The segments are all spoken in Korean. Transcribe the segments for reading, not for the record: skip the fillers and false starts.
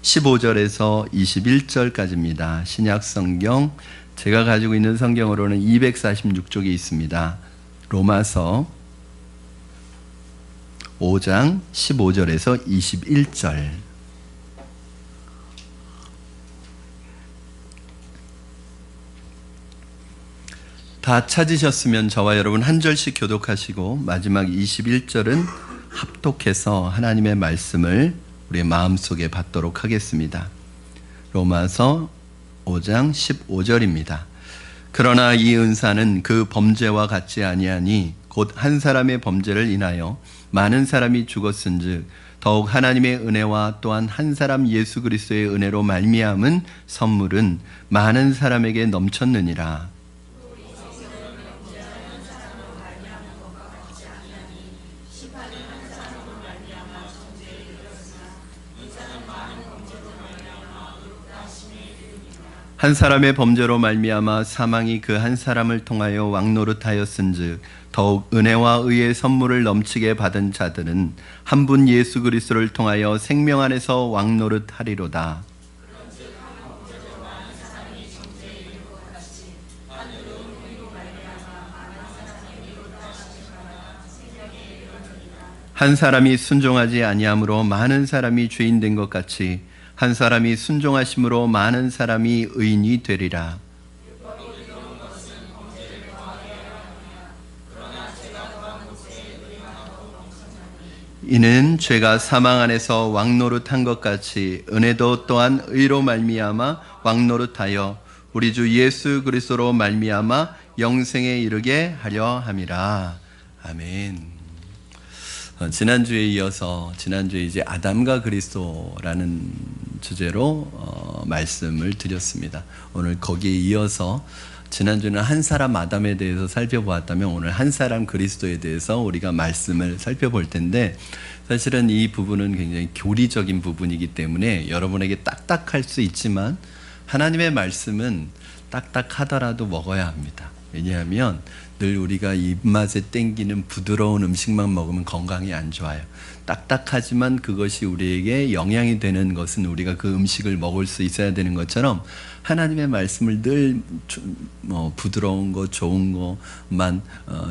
15절에서 21절까지입니다. 신약 성경, 제가 가지고 있는 성경으로는 246쪽에 있습니다. 로마서 5장 15절에서 21절. 다 찾으셨으면 저와 여러분 한 절씩 교독하시고 마지막 21절은 합독해서 하나님의 말씀을 우리의 마음속에 받도록 하겠습니다. 로마서 5장 15절입니다. 그러나 이 은사는 그 범죄와 같지 아니하니 곧 한 사람의 범죄를 인하여 많은 사람이 죽었은즉 더욱 하나님의 은혜와 또한 한 사람 예수 그리스도의 은혜로 말미암은 선물은 많은 사람에게 넘쳤느니라. 한 사람의 범죄로 말미암아 사망이 그 한 사람을 통하여 왕노릇하였은즉 더욱 은혜와 의의 선물을 넘치게 받은 자들은 한 분 예수 그리스도를 통하여 생명 안에서 왕노릇하리로다. 한 사람이 순종하지 아니함으로 많은 사람이 죄인 된 것 같이 한 사람이 순종하심으로 많은 사람이 의인이 되리라. 이는 죄가 사망 안에서 왕노릇한 것 같이 은혜도 또한 의로 말미암아 왕노릇하여 우리 주 예수 그리스도로 말미암아 영생에 이르게 하려 함이라. 아멘. 지난주에 이어서 지난주에 이제 아담과 그리스도라는 주제로 말씀을 드렸습니다. 오늘 거기에 이어서 지난주는 한 사람 아담에 대해서 살펴보았다면 오늘 한 사람 그리스도에 대해서 우리가 말씀을 살펴볼 텐데, 사실은 이 부분은 굉장히 교리적인 부분이기 때문에 여러분에게 딱딱할 수 있지만 하나님의 말씀은 딱딱하더라도 먹어야 합니다. 왜냐하면 늘 우리가 입맛에 땡기는 부드러운 음식만 먹으면 건강이 안 좋아요. 딱딱하지만 그것이 우리에게 영향이 되는 것은 우리가 그 음식을 먹을 수 있어야 되는 것처럼 하나님의 말씀을 늘 부드러운 거, 좋은 것만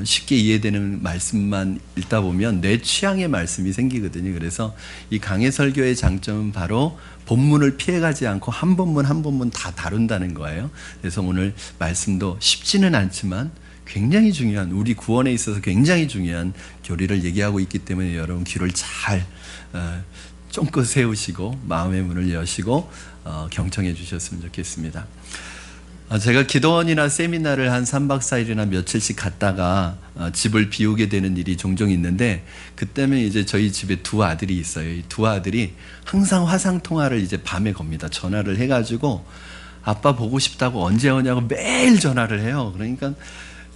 쉽게 이해되는 말씀만 읽다 보면 내 취향의 말씀이 생기거든요. 그래서 이 강해 설교의 장점은 바로 본문을 피해가지 않고 한 본문 한 본문 다 다룬다는 거예요. 그래서 오늘 말씀도 쉽지는 않지만 굉장히 중요한, 우리 구원에 있어서 굉장히 중요한 교리를 얘기하고 있기 때문에 여러분 귀를 잘 쫑긋 세우시고 마음의 문을 여시고 경청해 주셨으면 좋겠습니다. 제가 기도원이나 세미나를 한 3박 4일이나 며칠씩 갔다가 집을 비우게 되는 일이 종종 있는데, 그때는 이제 저희 집에 두 아들이 있어요. 이 두 아들이 항상 화상통화를 이제 밤에 겁니다. 전화를 해가지고 아빠 보고 싶다고 언제 오냐고 매일 전화를 해요. 그러니까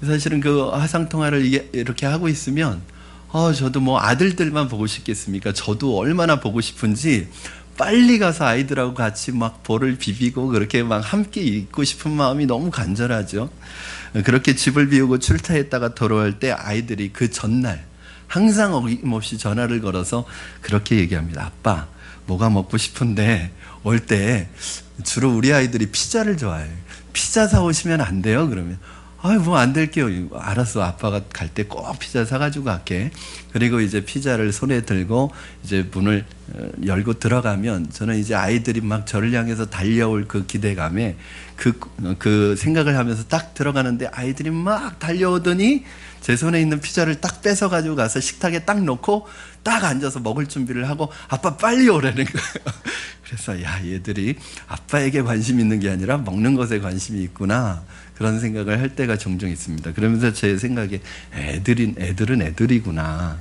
사실은 그 화상통화를 이렇게 하고 있으면 저도 뭐 아들들만 보고 싶겠습니까? 저도 얼마나 보고 싶은지 빨리 가서 아이들하고 같이 막 볼을 비비고 그렇게 막 함께 있고 싶은 마음이 너무 간절하죠. 그렇게 집을 비우고 출타했다가 돌아올 때 아이들이 그 전날 항상 어김없이 전화를 걸어서 그렇게 얘기합니다. 아빠, 뭐가 먹고 싶은데 올 때 주로 우리 아이들이 피자를 좋아해요. 피자 사오시면 안 돼요? 그러면 뭐 안 될게요. 알았어. 아빠가 갈 때 꼭 피자 사가지고 갈게. 그리고 이제 피자를 손에 들고 이제 문을 열고 들어가면 저는 이제 아이들이 막 저를 향해서 달려올 그 기대감에 그 생각을 하면서 딱 들어가는데 아이들이 막 달려오더니 제 손에 있는 피자를 딱 뺏어가지고 가서 식탁에 딱 놓고 딱 앉아서 먹을 준비를 하고 아빠 빨리 오라는 거예요. 그래서 야, 얘들이 아빠에게 관심이 있는 게 아니라 먹는 것에 관심이 있구나, 그런 생각을 할 때가 종종 있습니다. 그러면서 제 생각에 애들은 애들이구나.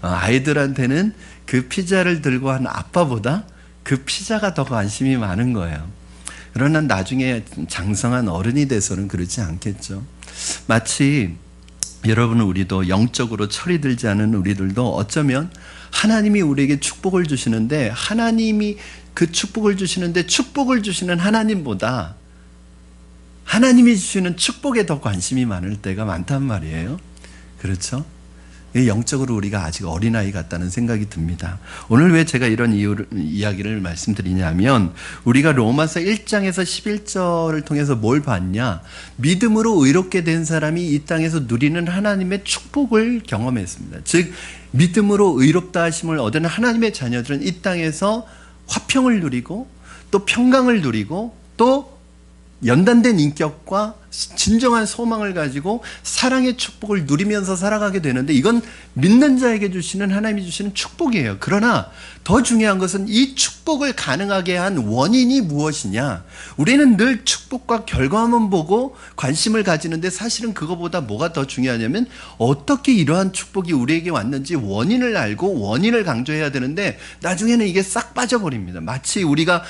아이들한테는 그 피자를 들고 한 아빠보다 그 피자가 더 관심이 많은 거예요. 그러나 나중에 장성한 어른이 돼서는 그렇지 않겠죠. 마치 여러분, 우리도 영적으로 철이 들지 않은 우리들도 어쩌면 하나님이 우리에게 축복을 주시는데, 하나님이 그 축복을 주시는데 축복을 주시는 하나님보다 하나님이 주시는 축복에 더 관심이 많을 때가 많단 말이에요. 그렇죠? 영적으로 우리가 아직 어린아이 같다는 생각이 듭니다. 오늘 왜 제가 이런 이야기를 말씀드리냐면 우리가 로마서 1장에서 11절을 통해서 뭘 봤냐? 믿음으로 의롭게 된 사람이 이 땅에서 누리는 하나님의 축복을 경험했습니다. 즉 믿음으로 의롭다 하심을 얻은 하나님의 자녀들은 이 땅에서 화평을 누리고 또 평강을 누리고 또 연단된 인격과 진정한 소망을 가지고 사랑의 축복을 누리면서 살아가게 되는데 이건 믿는 자에게 주시는 하나님이 주시는 축복이에요. 그러나 더 중요한 것은 이 축복을 가능하게 한 원인이 무엇이냐? 우리는 늘 축복과 결과만 보고 관심을 가지는데 사실은 그거보다 뭐가 더 중요하냐면 어떻게 이러한 축복이 우리에게 왔는지 원인을 알고 원인을 강조해야 되는데 나중에는 이게 싹 빠져버립니다. 마치 우리가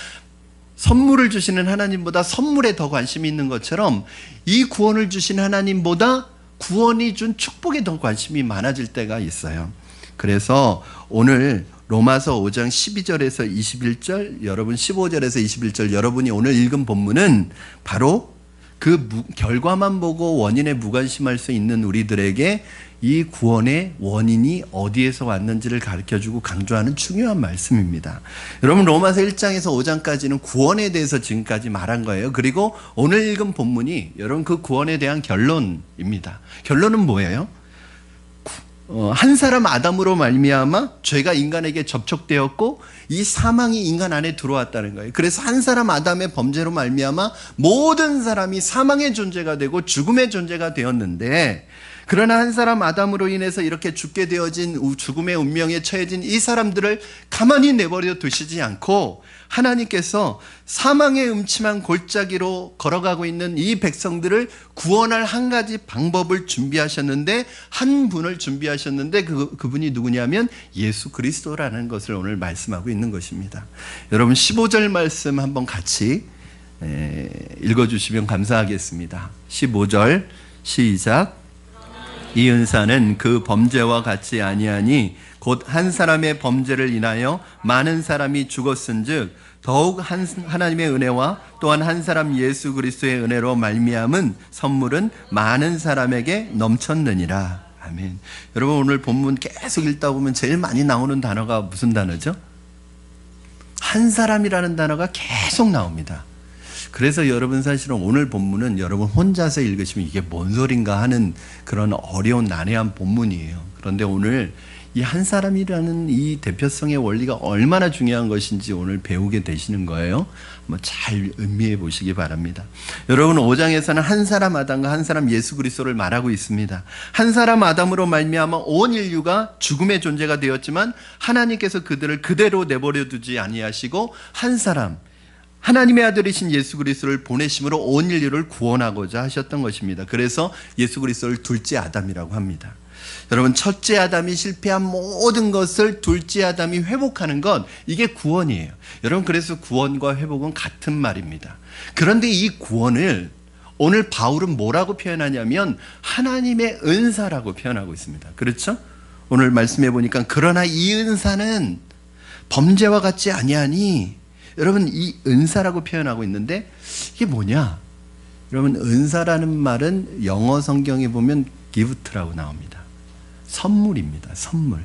선물을 주시는 하나님보다 선물에 더 관심이 있는 것처럼 이 구원을 주신 하나님보다 구원이 준 축복에 더 관심이 많아질 때가 있어요. 그래서 오늘 로마서 5장 12절에서 21절, 여러분 15절에서 21절 여러분이 오늘 읽은 본문은 바로 그 결과만 보고 원인에 무관심할 수 있는 우리들에게 이 구원의 원인이 어디에서 왔는지를 가르쳐주고 강조하는 중요한 말씀입니다. 여러분 로마서 1장에서 5장까지는 구원에 대해서 지금까지 말한 거예요. 그리고 오늘 읽은 본문이 여러분 그 구원에 대한 결론입니다. 결론은 뭐예요? 한 사람 아담으로 말미암아 죄가 인간에게 접촉되었고 이 사망이 인간 안에 들어왔다는 거예요. 그래서 한 사람 아담의 범죄로 말미암아 모든 사람이 사망의 존재가 되고 죽음의 존재가 되었는데 그러나 한 사람 아담으로 인해서 이렇게 죽게 되어진 죽음의 운명에 처해진 이 사람들을 가만히 내버려 두시지 않고 하나님께서 사망의 음침한 골짜기로 걸어가고 있는 이 백성들을 구원할 한 가지 방법을 준비하셨는데 한 분을 준비하셨는데 그분이 누구냐면 예수 그리스도라는 것을 오늘 말씀하고 있는 것입니다. 여러분 15절 말씀 한번 같이 읽어주시면 감사하겠습니다. 15절 시작. 이 은사는 그 범죄와 같지 아니하니 곧 한 사람의 범죄를 인하여 많은 사람이 죽었은즉 더욱 하나님의 은혜와 또한 한 사람 예수 그리스도의 은혜로 말미암은 선물은 많은 사람에게 넘쳤느니라. 아멘. 여러분 오늘 본문 계속 읽다 보면 제일 많이 나오는 단어가 무슨 단어죠? 한 사람이라는 단어가 계속 나옵니다. 그래서 여러분 사실은 오늘 본문은 여러분 혼자서 읽으시면 이게 뭔 소린가 하는 그런 어려운 난해한 본문이에요. 그런데 오늘 이 한 사람이라는 이 대표성의 원리가 얼마나 중요한 것인지 오늘 배우게 되시는 거예요. 한번 잘 음미해 보시기 바랍니다. 여러분 5장에서는 한 사람 아담과 한 사람 예수 그리스도를 말하고 있습니다. 한 사람 아담으로 말미암아 온 인류가 죽음의 존재가 되었지만 하나님께서 그들을 그대로 내버려 두지 아니하시고 한 사람 하나님의 아들이신 예수 그리스도를 보내심으로 온 인류를 구원하고자 하셨던 것입니다. 그래서 예수 그리스도를 둘째 아담이라고 합니다. 여러분 첫째 아담이 실패한 모든 것을 둘째 아담이 회복하는 것 이게 구원이에요. 여러분 그래서 구원과 회복은 같은 말입니다. 그런데 이 구원을 오늘 바울은 뭐라고 표현하냐면 하나님의 은사라고 표현하고 있습니다. 그렇죠? 오늘 말씀해 보니까 그러나 이 은사는 범죄와 같지 아니하니 여러분 이 은사라고 표현하고 있는데 이게 뭐냐? 여러분 은사라는 말은 영어 성경에 보면 gift라고 나옵니다. 선물입니다. 선물.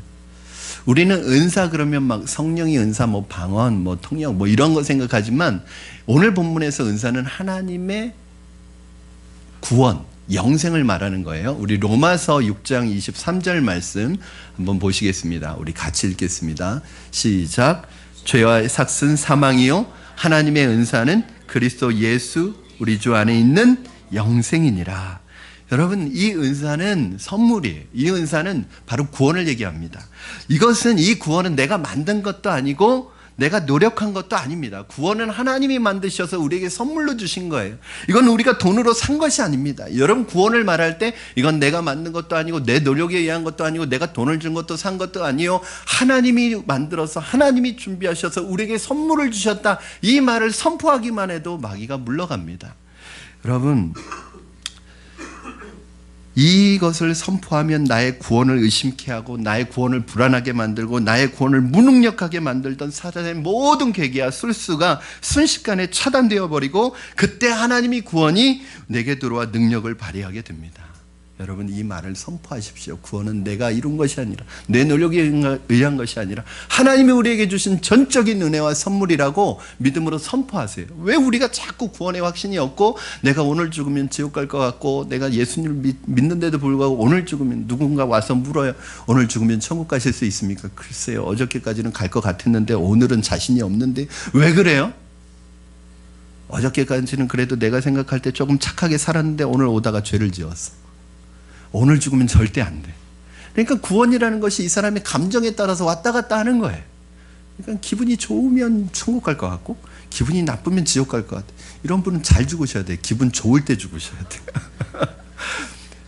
우리는 은사 그러면 막 성령의 은사, 뭐 방언, 뭐 통역, 뭐 이런 거 생각하지만 오늘 본문에서 은사는 하나님의 구원, 영생을 말하는 거예요. 우리 로마서 6장 23절 말씀 한번 보시겠습니다. 우리 같이 읽겠습니다. 시작. 죄와 삭은 사망이요 하나님의 은사는 그리스도 예수 우리 주 안에 있는 영생이니라. 여러분 이 은사는 선물이에요. 이 은사는 바로 구원을 얘기합니다. 이것은 이 구원은 내가 만든 것도 아니고 내가 노력한 것도 아닙니다. 구원은 하나님이 만드셔서 우리에게 선물로 주신 거예요. 이건 우리가 돈으로 산 것이 아닙니다. 여러분 구원을 말할 때 이건 내가 만든 것도 아니고 내 노력에 의한 것도 아니고 내가 돈을 준 것도 산 것도 아니요 하나님이 만들어서 하나님이 준비하셔서 우리에게 선물을 주셨다. 이 말을 선포하기만 해도 마귀가 물러갑니다. 여러분 이것을 선포하면 나의 구원을 의심케 하고 나의 구원을 불안하게 만들고 나의 구원을 무능력하게 만들던 사단의 모든 계기와 술수가 순식간에 차단되어 버리고 그때 하나님이 구원이 내게 들어와 능력을 발휘하게 됩니다. 여러분, 이 말을 선포하십시오. 구원은 내가 이룬 것이 아니라, 내 노력에 의한 것이 아니라 하나님이 우리에게 주신 전적인 은혜와 선물이라고 믿음으로 선포하세요. 왜 우리가 자꾸 구원의 확신이 없고, 내가 오늘 죽으면 지옥 갈 것 같고, 내가 예수님을 믿는데도 불구하고 오늘 죽으면, 누군가 와서 물어요. 오늘 죽으면 천국 가실 수 있습니까? 글쎄요, 어저께까지는 갈 것 같았는데 오늘은 자신이 없는데. 왜 그래요? 어저께까지는 그래도 내가 생각할 때 조금 착하게 살았는데 오늘 오다가 죄를 지었어. 오늘 죽으면 절대 안 돼. 그러니까 구원이라는 것이 이 사람의 감정에 따라서 왔다 갔다 하는 거예요. 그러니까 기분이 좋으면 천국 갈 것 같고, 기분이 나쁘면 지옥 갈 것 같아. 이런 분은 잘 죽으셔야 돼요. 기분 좋을 때 죽으셔야 돼요.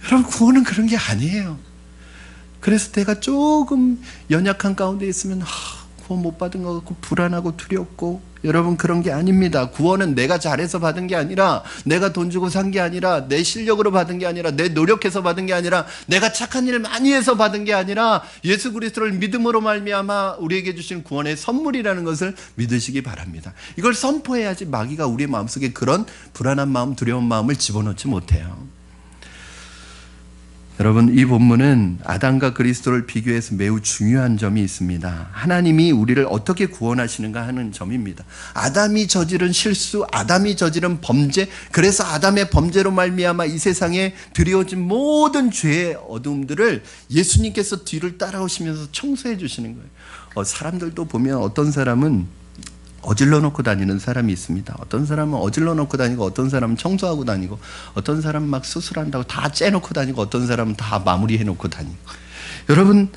여러분, 구원은 그런 게 아니에요. 그래서 내가 조금 연약한 가운데 있으면 구원 못 받은 것 같고 불안하고 두렵고, 여러분, 그런 게 아닙니다. 구원은 내가 잘해서 받은 게 아니라, 내가 돈 주고 산 게 아니라, 내 실력으로 받은 게 아니라, 내 노력해서 받은 게 아니라, 내가 착한 일을 많이 해서 받은 게 아니라, 예수 그리스도를 믿음으로 말미암아 우리에게 주신 구원의 선물이라는 것을 믿으시기 바랍니다. 이걸 선포해야지 마귀가 우리의 마음속에 그런 불안한 마음, 두려운 마음을 집어넣지 못해요. 여러분, 이 본문은 아담과 그리스도를 비교해서 매우 중요한 점이 있습니다. 하나님이 우리를 어떻게 구원하시는가 하는 점입니다. 아담이 저지른 실수, 아담이 저지른 범죄, 그래서 아담의 범죄로 말미암아 이 세상에 드리워진 모든 죄의 어두움들을 예수님께서 뒤를 따라오시면서 청소해 주시는 거예요. 사람들도 보면 어떤 사람은 어질러 놓고 다니는 사람이 있습니다. 어떤 사람은 어질러 놓고 다니고, 어떤 사람은 청소하고 다니고, 어떤 사람은 막 수술한다고 다 째놓고 다니고, 어떤 사람은 다 마무리해 놓고 다니고. 여러분,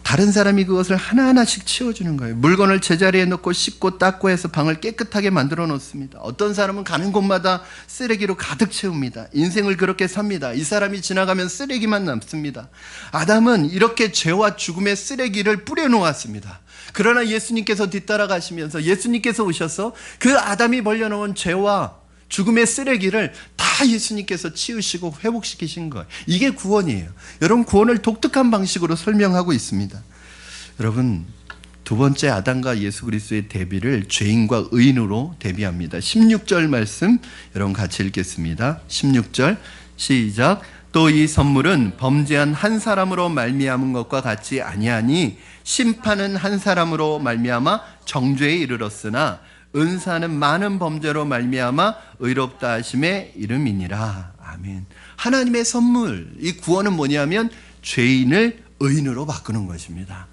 다른 사람이 그것을 하나하나씩 치워주는 거예요. 물건을 제자리에 놓고 씻고 닦고 해서 방을 깨끗하게 만들어 놓습니다. 어떤 사람은 가는 곳마다 쓰레기로 가득 채웁니다. 인생을 그렇게 삽니다. 이 사람이 지나가면 쓰레기만 남습니다. 아담은 이렇게 죄와 죽음의 쓰레기를 뿌려놓았습니다. 그러나 예수님께서 뒤따라가시면서, 예수님께서 오셔서 그 아담이 벌려놓은 죄와 죽음의 쓰레기를 다 예수님께서 치우시고 회복시키신 거예요. 이게 구원이에요. 여러분, 구원을 독특한 방식으로 설명하고 있습니다. 여러분, 두 번째 아담과 예수 그리스도의 대비를 죄인과 의인으로 대비합니다. 16절 말씀 여러분 같이 읽겠습니다. 16절 시작. 또 이 선물은 범죄한 한 사람으로 말미암은 것과 같지 아니하니 심판은 한 사람으로 말미암아 정죄에 이르렀으나 은사는 많은 범죄로 말미암아 의롭다 하심의 이름이니라. 아멘. 하나님의 선물, 이 구원은 뭐냐면 죄인을 의인으로 바꾸는 것입니다.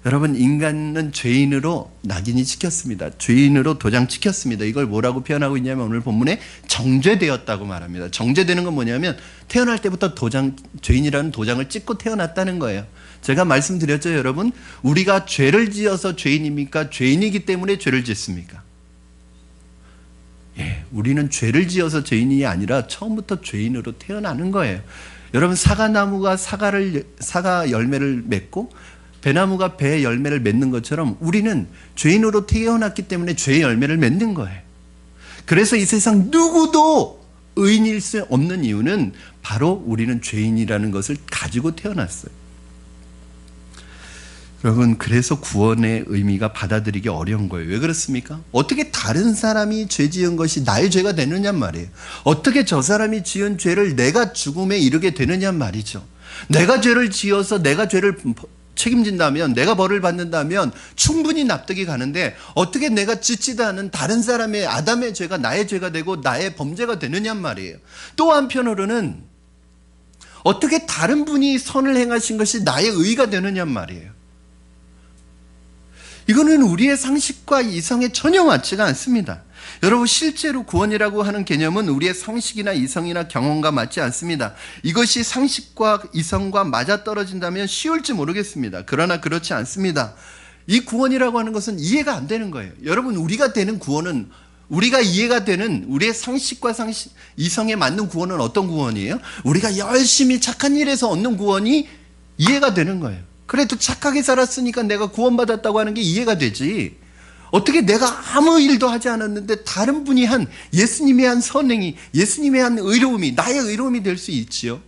여러분, 인간은 죄인으로 낙인이 찍혔습니다. 죄인으로 도장 찍혔습니다. 이걸 뭐라고 표현하고 있냐면 오늘 본문에 정죄되었다고 말합니다. 정죄되는 건 뭐냐면 태어날 때부터 죄인이라는 도장을 찍고 태어났다는 거예요. 제가 말씀드렸죠, 여러분. 우리가 죄를 지어서 죄인입니까? 죄인이기 때문에 죄를 짓습니까? 예, 우리는 죄를 지어서 죄인이 아니라 처음부터 죄인으로 태어나는 거예요. 여러분, 사과나무가 사과 열매를 맺고 배나무가 배 열매를 맺는 것처럼 우리는 죄인으로 태어났기 때문에 죄의 열매를 맺는 거예요. 그래서 이 세상 누구도 의인일 수 없는 이유는 바로 우리는 죄인이라는 것을 가지고 태어났어요. 여러분, 그래서 구원의 의미가 받아들이기 어려운 거예요. 왜 그렇습니까? 어떻게 다른 사람이 죄 지은 것이 나의 죄가 되느냐 말이에요. 어떻게 저 사람이 지은 죄를 내가 죽음에 이르게 되느냐 말이죠. 내가 죄를 지어서 내가 죄를 책임진다면, 내가 벌을 받는다면 충분히 납득이 가는데, 어떻게 내가 짓지도 않은 다른 사람의 아담의 죄가 나의 죄가 되고 나의 범죄가 되느냐 말이에요. 또 한편으로는 어떻게 다른 분이 선을 행하신 것이 나의 의가 되느냐 말이에요. 이거는 우리의 상식과 이성에 전혀 맞지가 않습니다. 여러분, 실제로 구원이라고 하는 개념은 우리의 상식이나 이성이나 경험과 맞지 않습니다. 이것이 상식과 이성과 맞아떨어진다면 쉬울지 모르겠습니다. 그러나 그렇지 않습니다. 이 구원이라고 하는 것은 이해가 안 되는 거예요. 여러분, 우리가 되는 구원은, 우리가 이해가 되는 우리의 상식과 이성에 맞는 구원은 어떤 구원이에요? 우리가 열심히 착한 일에서 얻는 구원이 이해가 되는 거예요. 그래도 착하게 살았으니까 내가 구원받았다고 하는 게 이해가 되지. 어떻게 내가 아무 일도 하지 않았는데 다른 분이 한, 예수님의 한 선행이, 예수님의 한 의로움이 나의 의로움이 될 수 있지요?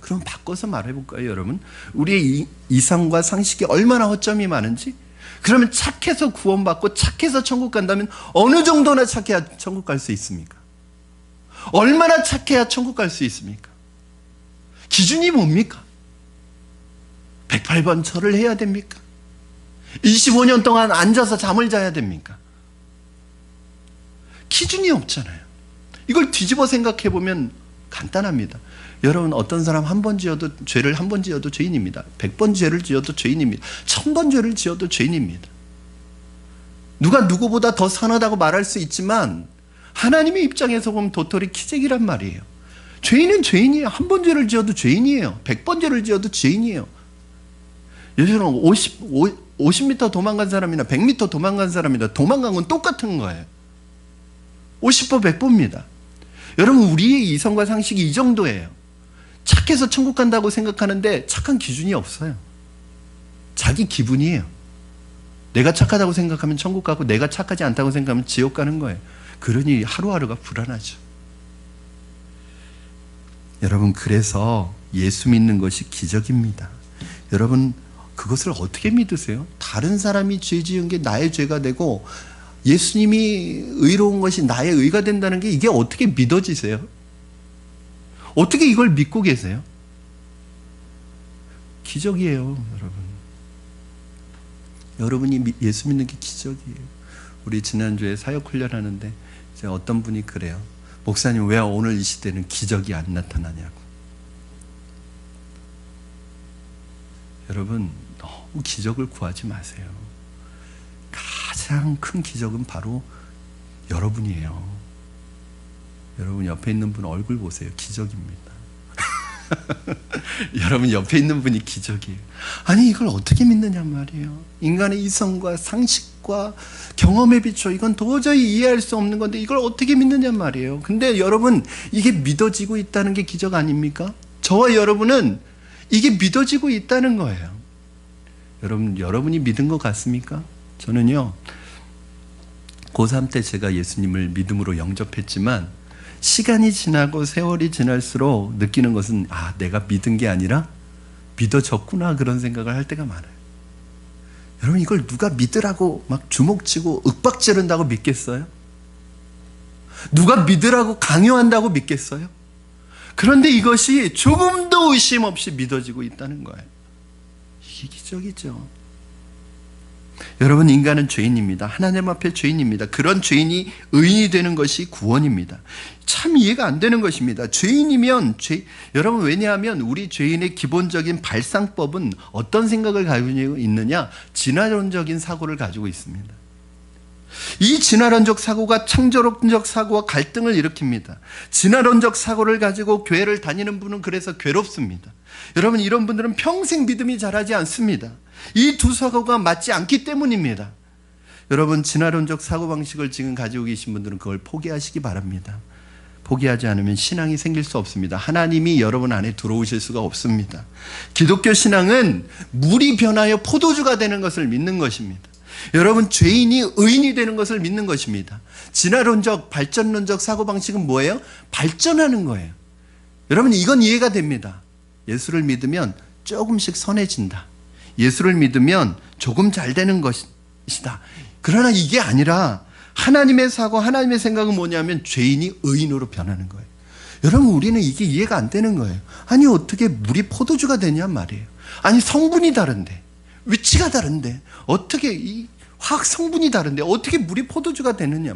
그럼 바꿔서 말해볼까요, 여러분? 우리의 이성과 상식이 얼마나 허점이 많은지? 그러면 착해서 구원받고 착해서 천국 간다면 어느 정도나 착해야 천국 갈 수 있습니까? 얼마나 착해야 천국 갈 수 있습니까? 기준이 뭡니까? 108번 절을 해야 됩니까? 25년 동안 앉아서 잠을 자야 됩니까? 기준이 없잖아요. 이걸 뒤집어 생각해 보면 간단합니다. 여러분, 어떤 사람 한 번 지어도, 죄를 한 번 지어도 죄인입니다. 100번 죄를 지어도 죄인입니다. 1000번 죄를 지어도 죄인입니다. 누가 누구보다 더 선하다고 말할 수 있지만 하나님의 입장에서 보면 도토리 키재기란 말이에요. 죄인은 죄인이에요. 한 번 죄를 지어도 죄인이에요. 100번 죄를 지어도 죄인이에요. 예전에 50m 도망간 사람이나 100m 도망간 사람이나 도망간 건 똑같은 거예요. 50보 100보입니다. 여러분, 우리의 이성과 상식이 이 정도예요. 착해서 천국 간다고 생각하는데 착한 기준이 없어요. 자기 기분이에요. 내가 착하다고 생각하면 천국 가고 내가 착하지 않다고 생각하면 지옥 가는 거예요. 그러니 하루하루가 불안하죠. 여러분, 그래서 예수 믿는 것이 기적입니다. 여러분, 그것을 어떻게 믿으세요? 다른 사람이 죄 지은 게 나의 죄가 되고 예수님이 의로운 것이 나의 의가 된다는 게 이게 어떻게 믿어지세요? 어떻게 이걸 믿고 계세요? 기적이에요, 여러분. 여러분이 예수 믿는 게 기적이에요. 우리 지난주에 사역훈련하는데 이제 어떤 분이 그래요. 목사님, 왜 오늘 이 시대는 기적이 안 나타나냐고. 여러분, 너무 기적을 구하지 마세요. 가장 큰 기적은 바로 여러분이에요. 여러분, 옆에 있는 분 얼굴 보세요. 기적입니다. 여러분, 옆에 있는 분이 기적이에요. 아니, 이걸 어떻게 믿느냐 말이에요. 인간의 이성과 상식과 경험에 비춰 이건 도저히 이해할 수 없는 건데 이걸 어떻게 믿느냐 말이에요. 근데 여러분, 이게 믿어지고 있다는 게 기적 아닙니까? 저와 여러분은 이게 믿어지고 있다는 거예요. 여러분, 여러분이 믿은 것 같습니까? 저는요, 고3 때 제가 예수님을 믿음으로 영접했지만 시간이 지나고 세월이 지날수록 느끼는 것은 내가 믿은 게 아니라 믿어졌구나, 그런 생각을 할 때가 많아요. 여러분, 이걸 누가 믿으라고 막 주먹치고 윽박지른다고 믿겠어요? 누가 믿으라고 강요한다고 믿겠어요? 그런데 이것이 조금도 의심 없이 믿어지고 있다는 거예요. 이게 기적이죠. 여러분, 인간은 죄인입니다. 하나님 앞에 죄인입니다. 그런 죄인이 의인이 되는 것이 구원입니다. 참 이해가 안 되는 것입니다. 죄인이면 여러분, 왜냐하면 우리 죄인의 기본적인 발상법은 어떤 생각을 가지고 있느냐? 진화론적인 사고를 가지고 있습니다. 이 진화론적 사고가 창조론적 사고와 갈등을 일으킵니다. 진화론적 사고를 가지고 교회를 다니는 분은 그래서 괴롭습니다. 여러분, 이런 분들은 평생 믿음이 자라지 않습니다. 이 두 사고가 맞지 않기 때문입니다. 여러분, 진화론적 사고방식을 지금 가지고 계신 분들은 그걸 포기하시기 바랍니다. 포기하지 않으면 신앙이 생길 수 없습니다. 하나님이 여러분 안에 들어오실 수가 없습니다. 기독교 신앙은 물이 변하여 포도주가 되는 것을 믿는 것입니다. 여러분, 죄인이 의인이 되는 것을 믿는 것입니다. 진화론적, 발전론적 사고방식은 뭐예요? 발전하는 거예요. 여러분, 이건 이해가 됩니다. 예수를 믿으면 조금씩 선해진다. 예수를 믿으면 조금 잘 되는 것이다. 그러나 이게 아니라 하나님의 사고, 하나님의 생각은 뭐냐면 죄인이 의인으로 변하는 거예요. 여러분, 우리는 이게 이해가 안 되는 거예요. 아니, 어떻게 물이 포도주가 되냐 말이에요. 아니, 성분이 다른데, 위치가 다른데, 어떻게 이 화학 성분이 다른데 어떻게 물이 포도주가 되느냐.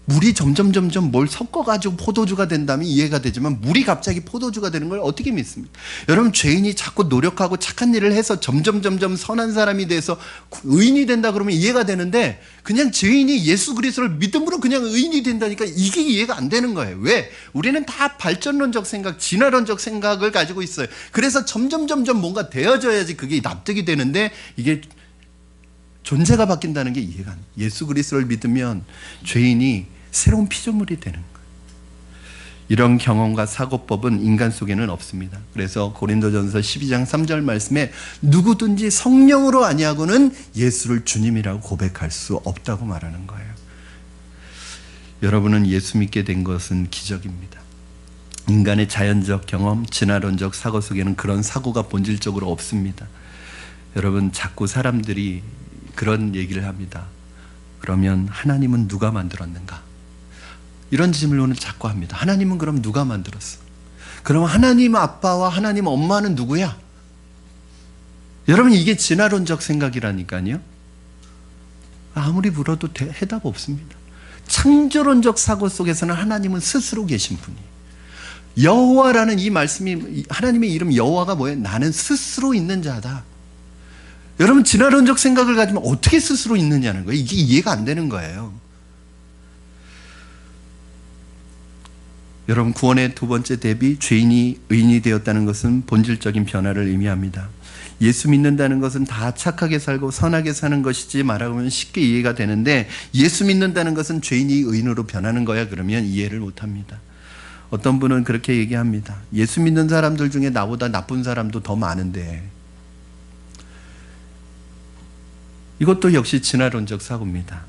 물이 점점 뭘 섞어가지고 포도주가 된다면 이해가 되지만 물이 갑자기 포도주가 되는 걸 어떻게 믿습니까? 여러분, 죄인이 자꾸 노력하고 착한 일을 해서 점점 선한 사람이 돼서 의인이 된다 그러면 이해가 되는데, 그냥 죄인이 예수 그리스도를 믿음으로 그냥 의인이 된다니까 이게 이해가 안 되는 거예요. 왜? 우리는 다 발전론적 생각, 진화론적 생각을 가지고 있어요. 그래서 점점 뭔가 되어져야지 그게 납득이 되는데, 이게 존재가 바뀐다는 게 이해가 안 돼요. 예수 그리스도를 믿으면 죄인이 새로운 피조물이 되는 거예요. 이런 경험과 사고법은 인간 속에는 없습니다. 그래서 고린도전서 12장 3절 말씀에 누구든지 성령으로 아니하고는 예수를 주님이라고 고백할 수 없다고 말하는 거예요. 여러분은 예수 믿게 된 것은 기적입니다. 인간의 자연적 경험, 진화론적 사고 속에는 그런 사고가 본질적으로 없습니다. 여러분, 자꾸 사람들이 그런 얘기를 합니다. 그러면 하나님은 누가 만들었는가? 이런 질문을 자꾸 합니다. 하나님은 그럼 누가 만들었어? 그럼 하나님 아빠와 하나님 엄마는 누구야? 여러분, 이게 진화론적 생각이라니까요. 아무리 물어도 해답 없습니다. 창조론적 사고 속에서는 하나님은 스스로 계신 분이에요. 여호와라는 이 말씀이, 하나님의 이름 여호와가 뭐예요? 나는 스스로 있는 자다. 여러분, 진화론적 생각을 가지면 어떻게 스스로 있느냐는 거예요. 이게 이해가 안 되는 거예요. 여러분, 구원의 두 번째 대비, 죄인이 의인이 되었다는 것은 본질적인 변화를 의미합니다. 예수 믿는다는 것은 다 착하게 살고 선하게 사는 것이지 말하면 쉽게 이해가 되는데, 예수 믿는다는 것은 죄인이 의인으로 변하는 거야 그러면 이해를 못합니다. 어떤 분은 그렇게 얘기합니다. 예수 믿는 사람들 중에 나보다 나쁜 사람도 더 많은데. 이것도 역시 진화론적 사고입니다.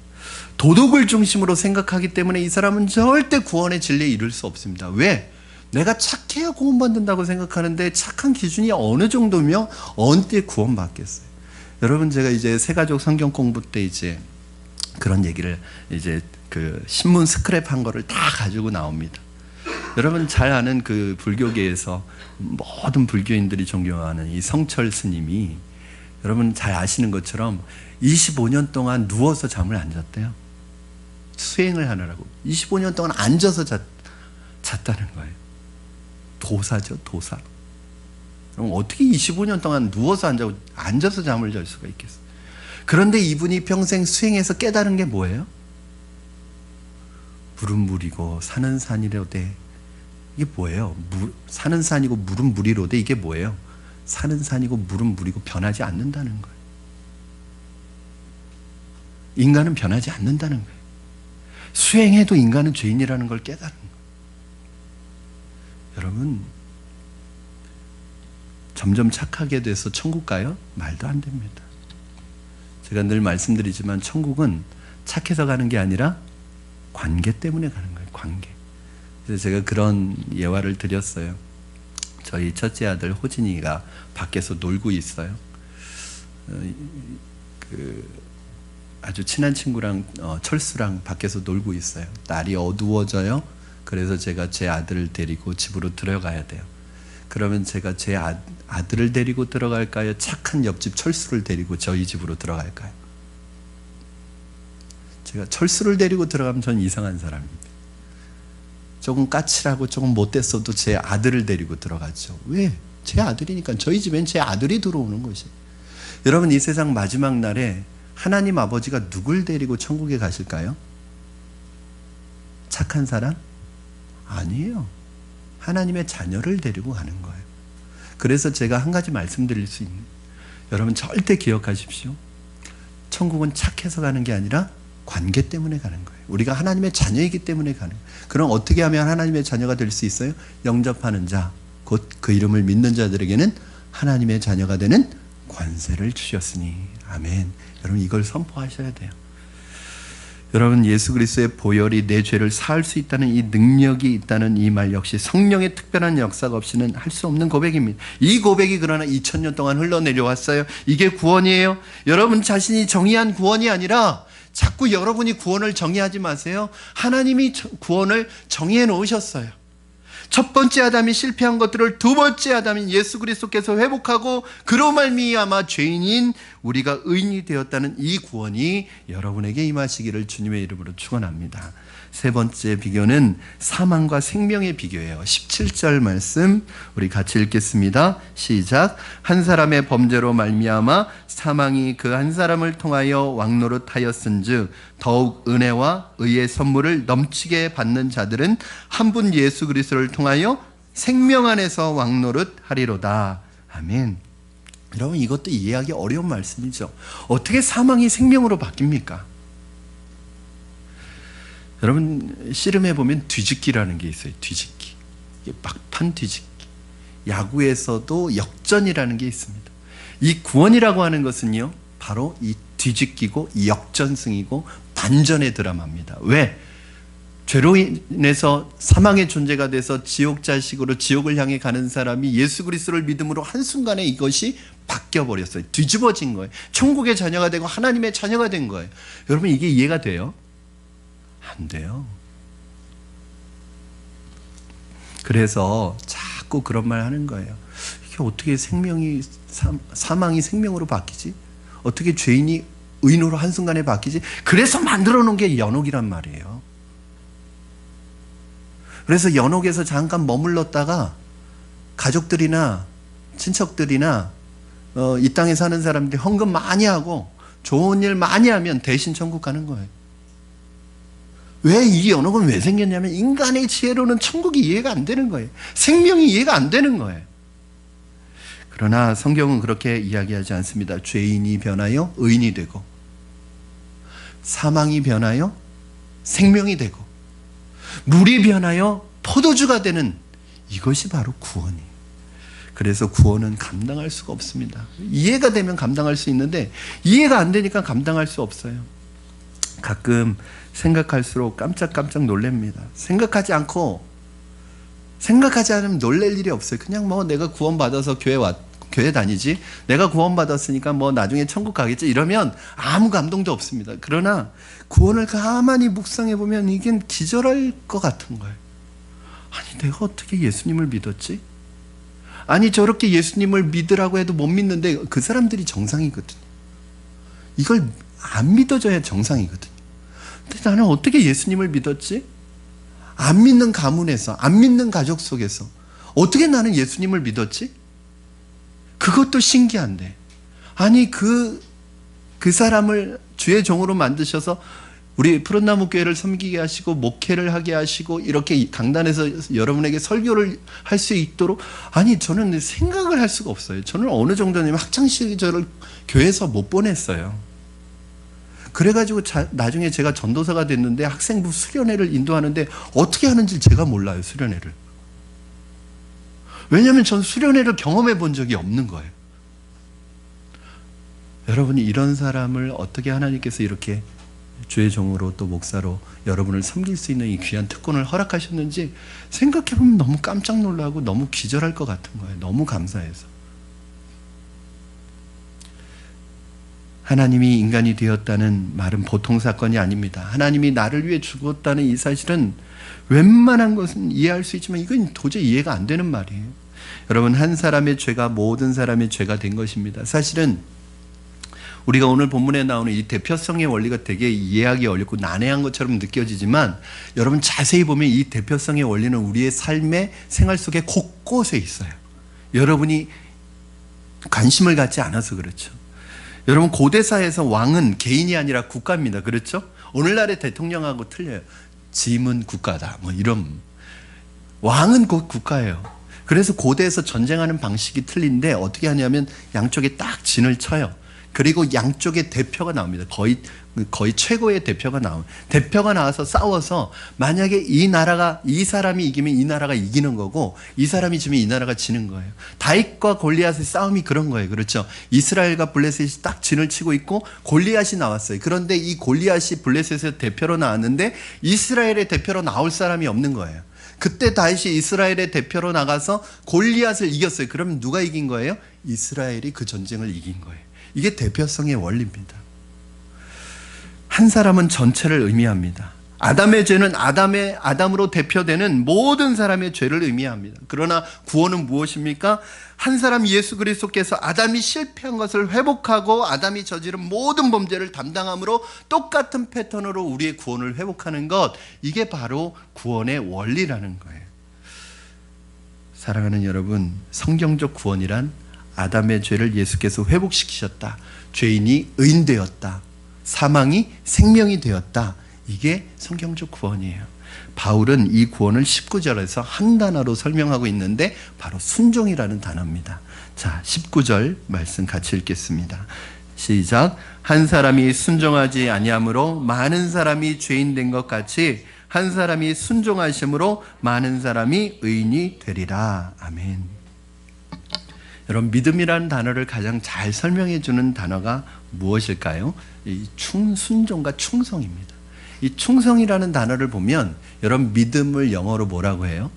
도덕을 중심으로 생각하기 때문에 이 사람은 절대 구원의 진리에 이를 수 없습니다. 왜? 내가 착해야 구원받는다고 생각하는데 착한 기준이 어느 정도며 어느 때 구원받겠어요? 여러분, 제가 이제 새가족 성경 공부 때 이제 그런 얘기를 이제 그 신문 스크랩 한 거를 다 가지고 나옵니다. 여러분 잘 아는 그 불교계에서 모든 불교인들이 존경하는 이 성철 스님이, 여러분 잘 아시는 것처럼 25년 동안 누워서 잠을 안 잤대요. 수행을 하느라고 25년 동안 앉아서 잤다는 거예요. 도사죠, 도사. 그럼 어떻게 25년 동안 누워서 앉아서 잠을 잘 수가 있겠어요? 그런데 이분이 평생 수행해서 깨달은 게 뭐예요? 물은 물이고 산은 산이로되, 이게 뭐예요? 산은 산이고 물은 물이로되, 이게 뭐예요? 산은 산이고 물은 물이고 변하지 않는다는 거예요. 인간은 변하지 않는다는 거예요. 수행해도 인간은 죄인이라는 걸 깨달은 거예요. 여러분, 점점 착하게 돼서 천국 가요? 말도 안 됩니다. 제가 늘 말씀드리지만 천국은 착해서 가는 게 아니라 관계 때문에 가는 거예요. 관계. 그래서 제가 그런 예화를 드렸어요. 저희 첫째 아들 호진이가 밖에서 놀고 있어요. 아주 친한 친구랑 철수랑 밖에서 놀고 있어요. 날이 어두워져요. 그래서 제가 제 아들을 데리고 집으로 들어가야 돼요. 그러면 제가 제 아들을 데리고 들어갈까요? 착한 옆집 철수를 데리고 저희 집으로 들어갈까요? 제가 철수를 데리고 들어가면 전 이상한 사람입니다. 조금 까칠하고 조금 못됐어도 제 아들을 데리고 들어가죠. 왜? 제 아들이니까. 저희 집엔 제 아들이 들어오는 것이에요. 여러분, 이 세상 마지막 날에 하나님 아버지가 누굴 데리고 천국에 가실까요? 착한 사람? 아니에요. 하나님의 자녀를 데리고 가는 거예요. 그래서 제가 한 가지 말씀드릴 수 있는, 여러분 절대 기억하십시오. 천국은 착해서 가는 게 아니라 관계 때문에 가는 거예요. 우리가 하나님의 자녀이기 때문에 가는 거예요. 그럼 어떻게 하면 하나님의 자녀가 될 수 있어요? 영접하는 자, 곧 그 이름을 믿는 자들에게는 하나님의 자녀가 되는 권세를 주셨으니. 아멘. 여러분, 이걸 선포하셔야 돼요. 여러분, 예수 그리스도의 보혈이 내 죄를 사할 수 있다는 이 능력이 있다는 이 말 역시 성령의 특별한 역사가 없이는 할 수 없는 고백입니다. 이 고백이 그러나 2000년 동안 흘러내려왔어요. 이게 구원이에요. 여러분 자신이 정의한 구원이 아니라 자꾸 여러분이 구원을 정의하지 마세요. 하나님이 구원을 정의해 놓으셨어요. 첫 번째 아담이 실패한 것들을 두 번째 아담인 예수 그리스도께서 회복하고 그로 말미암아 죄인인 우리가 의인이 되었다는 이 구원이 여러분에게 임하시기를 주님의 이름으로 축원합니다. 세 번째 비교는 사망과 생명의 비교예요. 17절 말씀 우리 같이 읽겠습니다. 시작. 한 사람의 범죄로 말미암아 사망이 그 한 사람을 통하여 왕노릇하였은즉 더욱 은혜와 의의 선물을 넘치게 받는 자들은 한 분 예수 그리스도를 통하여 생명 안에서 왕노릇하리로다. 아멘. 여러분, 이것도 이해하기 어려운 말씀이죠. 어떻게 사망이 생명으로 바뀝니까? 여러분, 씨름해 보면 뒤집기라는 게 있어요. 뒤집기. 이게 막판 뒤집기. 야구에서도 역전이라는 게 있습니다. 이 구원이라고 하는 것은요, 바로 이 뒤집기고 역전승이고 반전의 드라마입니다. 왜? 죄로 인해서 사망의 존재가 돼서 지옥 자식으로 지옥을 향해 가는 사람이 예수 그리스도를 믿음으로 한순간에 이것이 바뀌어버렸어요. 뒤집어진 거예요. 천국의 자녀가 되고 하나님의 자녀가 된 거예요. 여러분, 이게 이해가 돼요? 안 돼요. 그래서 듣고 그런 말 하는 거예요. 이게 어떻게 사망이 생명으로 바뀌지? 어떻게 죄인이 의인으로 한순간에 바뀌지? 그래서 만들어 놓은 게 연옥이란 말이에요. 그래서 연옥에서 잠깐 머물렀다가 가족들이나 친척들이나 이 땅에 사는 사람들이 헌금 많이 하고 좋은 일 많이 하면 대신 천국 가는 거예요. 왜 이 연옥은 왜 생겼냐면 인간의 지혜로는 천국이 이해가 안 되는 거예요. 생명이 이해가 안 되는 거예요. 그러나 성경은 그렇게 이야기하지 않습니다. 죄인이 변하여 의인이 되고 사망이 변하여 생명이 되고 물이 변하여 포도주가 되는 이것이 바로 구원이에요. 그래서 구원은 감당할 수가 없습니다. 이해가 되면 감당할 수 있는데 이해가 안 되니까 감당할 수 없어요. 가끔 생각할수록 깜짝깜짝 놀랍니다. 생각하지 않으면 놀랄 일이 없어요. 그냥 뭐 내가 구원받아서 교회 다니지, 내가 구원받았으니까 뭐 나중에 천국 가겠지 이러면 아무 감동도 없습니다. 그러나 구원을 가만히 묵상해 보면 이게 기절할 것 같은 거예요. 아니 내가 어떻게 예수님을 믿었지? 아니 저렇게 예수님을 믿으라고 해도 못 믿는데 그 사람들이 정상이거든요. 이걸 안 믿어줘야 정상이거든요. 근데 나는 어떻게 예수님을 믿었지? 안 믿는 가문에서, 안 믿는 가족 속에서 어떻게 나는 예수님을 믿었지? 그것도 신기한데, 아니 그 사람을 주의 종으로 만드셔서 우리 푸른나무 교회를 섬기게 하시고 목회를 하게 하시고 이렇게 강단에서 여러분에게 설교를 할 수 있도록, 아니 저는 생각을 할 수가 없어요. 저는 어느 정도냐면 학창시절을 교회에서 못 보냈어요. 그래가지고 나중에 제가 전도사가 됐는데 학생부 수련회를 인도하는데 어떻게 하는지 제가 몰라요. 수련회를. 왜냐하면 전 수련회를 경험해 본 적이 없는 거예요. 여러분이 이런 사람을 어떻게 하나님께서 이렇게 주의 종으로 또 목사로 여러분을 섬길 수 있는 이 귀한 특권을 허락하셨는지 생각해보면 너무 깜짝 놀라고 너무 기절할 것 같은 거예요. 너무 감사해서. 하나님이 인간이 되었다는 말은 보통 사건이 아닙니다. 하나님이 나를 위해 죽었다는 이 사실은 웬만한 것은 이해할 수 있지만 이건 도저히 이해가 안 되는 말이에요. 여러분, 한 사람의 죄가 모든 사람의 죄가 된 것입니다. 사실은 우리가 오늘 본문에 나오는 이 대표성의 원리가 되게 이해하기 어렵고 난해한 것처럼 느껴지지만 여러분 자세히 보면 이 대표성의 원리는 우리의 삶의 생활 속에 곳곳에 있어요. 여러분이 관심을 갖지 않아서 그렇죠. 여러분 고대사에서 왕은 개인이 아니라 국가입니다. 그렇죠? 오늘날의 대통령하고 틀려요. 짐은 국가다. 뭐 이런. 왕은 곧 국가예요. 그래서 고대에서 전쟁하는 방식이 틀린데 어떻게 하냐면 양쪽에 딱 진을 쳐요. 그리고 양쪽에 대표가 나옵니다. 거의 최고의 대표가 나옵니다. 대표가 나와서 싸워서 만약에 이 사람이 이기면 이 나라가 이기는 거고 이 사람이 지면 이 나라가 지는 거예요. 다윗과 골리앗의 싸움이 그런 거예요. 그렇죠? 이스라엘과 블레셋이 딱 진을 치고 있고 골리앗이 나왔어요. 그런데 이 골리앗이 블레셋의 대표로 나왔는데 이스라엘의 대표로 나올 사람이 없는 거예요. 그때 다윗이 이스라엘의 대표로 나가서 골리앗을 이겼어요. 그러면 누가 이긴 거예요? 이스라엘이 그 전쟁을 이긴 거예요. 이게 대표성의 원리입니다. 한 사람은 전체를 의미합니다. 아담의 죄는 아담으로 대표되는 모든 사람의 죄를 의미합니다. 그러나 구원은 무엇입니까? 한 사람 예수 그리스도께서 아담이 실패한 것을 회복하고 아담이 저지른 모든 범죄를 담당함으로 똑같은 패턴으로 우리의 구원을 회복하는 것, 이게 바로 구원의 원리라는 거예요. 사랑하는 여러분, 성경적 구원이란 아담의 죄를 예수께서 회복시키셨다. 죄인이 의인되었다. 사망이 생명이 되었다. 이게 성경적 구원이에요. 바울은 이 구원을 19절에서 한 단어로 설명하고 있는데 바로 순종이라는 단어입니다. 자, 19절 말씀 같이 읽겠습니다. 시작. 한 사람이 순종하지 아니함으로 많은 사람이 죄인 된 것 같이 한 사람이 순종하심으로 많은 사람이 의인이 되리라. 아멘. 여러분, 믿음이라는 단어를 가장 잘 설명해 주는 단어가 무엇일까요? 이 순종과 충성입니다. 이 충성이라는 단어를 보면 여러분 믿음을 영어로 뭐라고 해요?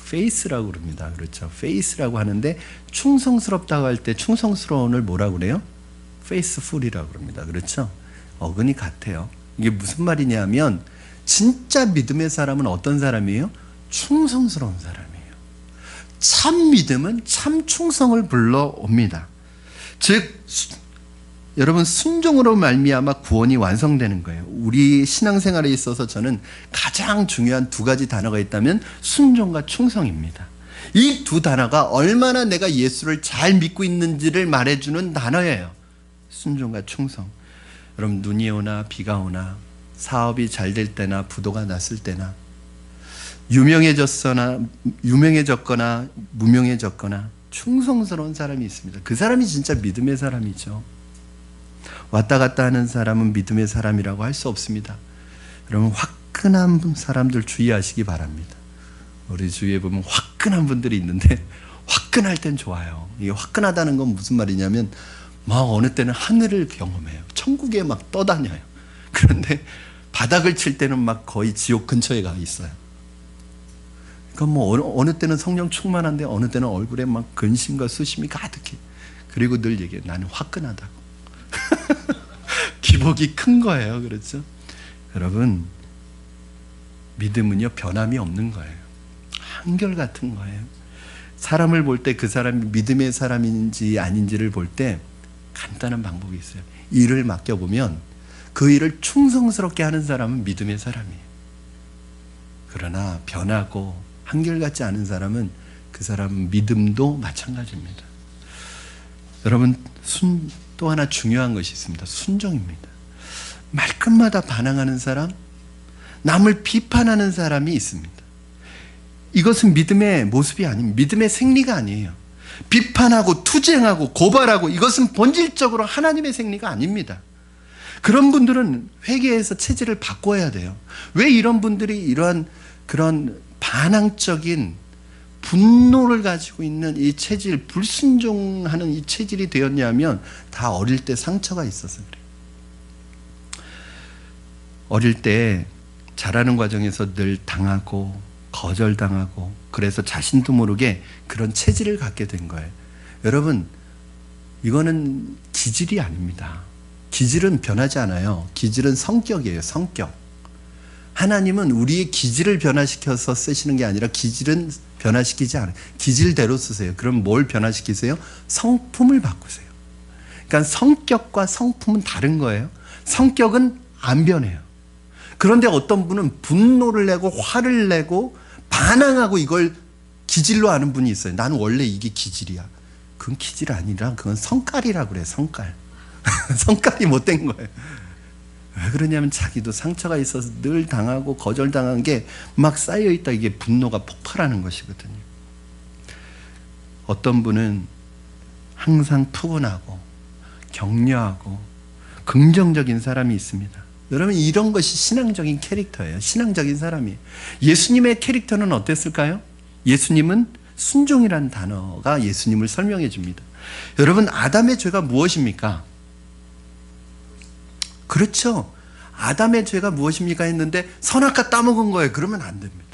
faith라고 그럽니다. 그렇죠? faith라고 하는데 충성스럽다고 할 때 충성스러운을 뭐라고 그래요? faithful이라고 그럽니다. 그렇죠? 어근이 같아요. 이게 무슨 말이냐면 진짜 믿음의 사람은 어떤 사람이에요? 충성스러운 사람이에요. 참 믿음은 참 충성을 불러옵니다. 즉 여러분, 순종으로 말미암아 구원이 완성되는 거예요. 우리 신앙생활에 있어서 저는 가장 중요한 두 가지 단어가 있다면 순종과 충성입니다. 이 두 단어가 얼마나 내가 예수를 잘 믿고 있는지를 말해주는 단어예요. 순종과 충성. 여러분, 눈이 오나 비가 오나 사업이 잘 될 때나 부도가 났을 때나 유명해졌거나 무명해졌거나 충성스러운 사람이 있습니다. 그 사람이 진짜 믿음의 사람이죠. 왔다 갔다 하는 사람은 믿음의 사람이라고 할 수 없습니다. 여러분, 화끈한 사람들 주의하시기 바랍니다. 우리 주위에 보면 화끈한 분들이 있는데 화끈할 땐 좋아요. 이게 화끈하다는 건 무슨 말이냐면 막 어느 때는 하늘을 경험해요. 천국에 막 떠다녀요. 그런데 바닥을 칠 때는 막 거의 지옥 근처에 가 있어요. 그러니까 뭐 어느 때는 성령 충만한데 어느 때는 얼굴에 막 근심과 수심이 가득해. 그리고 늘 얘기해. 나는 화끈하다고. 기복이 큰 거예요. 그렇죠? 여러분, 믿음은요, 변함이 없는 거예요. 한결같은 거예요. 사람을 볼 때 그 사람이 믿음의 사람인지 아닌지를 볼 때 간단한 방법이 있어요. 일을 맡겨보면 그 일을 충성스럽게 하는 사람은 믿음의 사람이에요. 그러나 변하고 한결같지 않은 사람은 그 사람은 믿음도 마찬가지입니다. 여러분, 또 하나 중요한 것이 있습니다. 순종입니다. 말끝마다 반항하는 사람, 남을 비판하는 사람이 있습니다. 이것은 믿음의 모습이 아닙니다. 믿음의 생리가 아니에요. 비판하고 투쟁하고 고발하고 이것은 본질적으로 하나님의 생리가 아닙니다. 그런 분들은 회개해서 체질을 바꿔야 돼요. 왜 이런 분들이 이러한 그런 반항적인 분노를 가지고 있는 이 체질, 불순종하는 이 체질이 되었냐면 다 어릴 때 상처가 있어서 그래요. 어릴 때 자라는 과정에서 늘 당하고 거절당하고 그래서 자신도 모르게 그런 체질을 갖게 된 거예요. 여러분, 이거는 기질이 아닙니다. 기질은 변하지 않아요. 기질은 성격이에요. 성격. 하나님은 우리의 기질을 변화시켜서 쓰시는 게 아니라 기질은 변화시키지 않아요. 기질대로 쓰세요. 그럼 뭘 변화시키세요? 성품을 바꾸세요. 그러니까 성격과 성품은 다른 거예요. 성격은 안 변해요. 그런데 어떤 분은 분노를 내고 화를 내고 반항하고 이걸 기질로 아는 분이 있어요. 나는 원래 이게 기질이야. 그건 기질 아니라 그건 성깔이라고 그래요. 성깔. 성깔이 못된 거예요. 왜 그러냐면 자기도 상처가 있어서 늘 당하고 거절당한 게 막 쌓여있다. 이게 분노가 폭발하는 것이거든요. 어떤 분은 항상 푸근하고 격려하고 긍정적인 사람이 있습니다. 여러분, 이런 것이 신앙적인 캐릭터예요. 신앙적인 사람이에요. 예수님의 캐릭터는 어땠을까요? 예수님은 순종이라는 단어가 예수님을 설명해 줍니다. 여러분, 아담의 죄가 무엇입니까? 그렇죠. 아담의 죄가 무엇입니까 했는데 선악과 따먹은 거예요. 그러면 안 됩니다.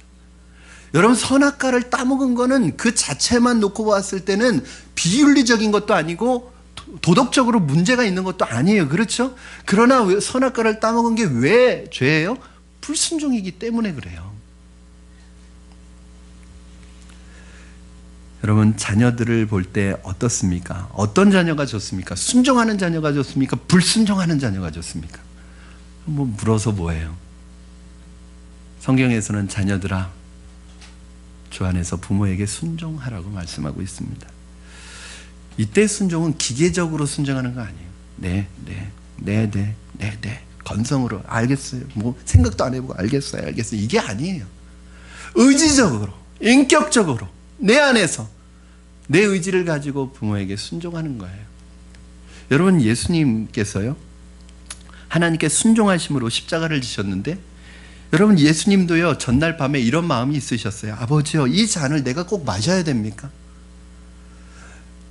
여러분, 선악과를 따먹은 거는 그 자체만 놓고 봤을 때는 비윤리적인 것도 아니고 도덕적으로 문제가 있는 것도 아니에요. 그렇죠? 그러나 선악과를 따먹은 게 왜 죄예요? 불순종이기 때문에 그래요. 여러분, 자녀들을 볼 때 어떻습니까? 어떤 자녀가 좋습니까? 순종하는 자녀가 좋습니까? 불순종하는 자녀가 좋습니까? 뭐 물어서 뭐예요? 성경에서는 자녀들아, 주 안에서 부모에게 순종하라고 말씀하고 있습니다. 이때 순종은 기계적으로 순종하는 거 아니에요. 네. 건성으로 알겠어요. 뭐 생각도 안 해보고 알겠어요. 이게 아니에요. 의지적으로, 인격적으로 내 안에서 내 의지를 가지고 부모에게 순종하는 거예요. 여러분, 예수님께서요, 하나님께 순종하심으로 십자가를 지셨는데, 여러분, 예수님도요, 전날 밤에 이런 마음이 있으셨어요. 아버지요, 이 잔을 내가 꼭 마셔야 됩니까?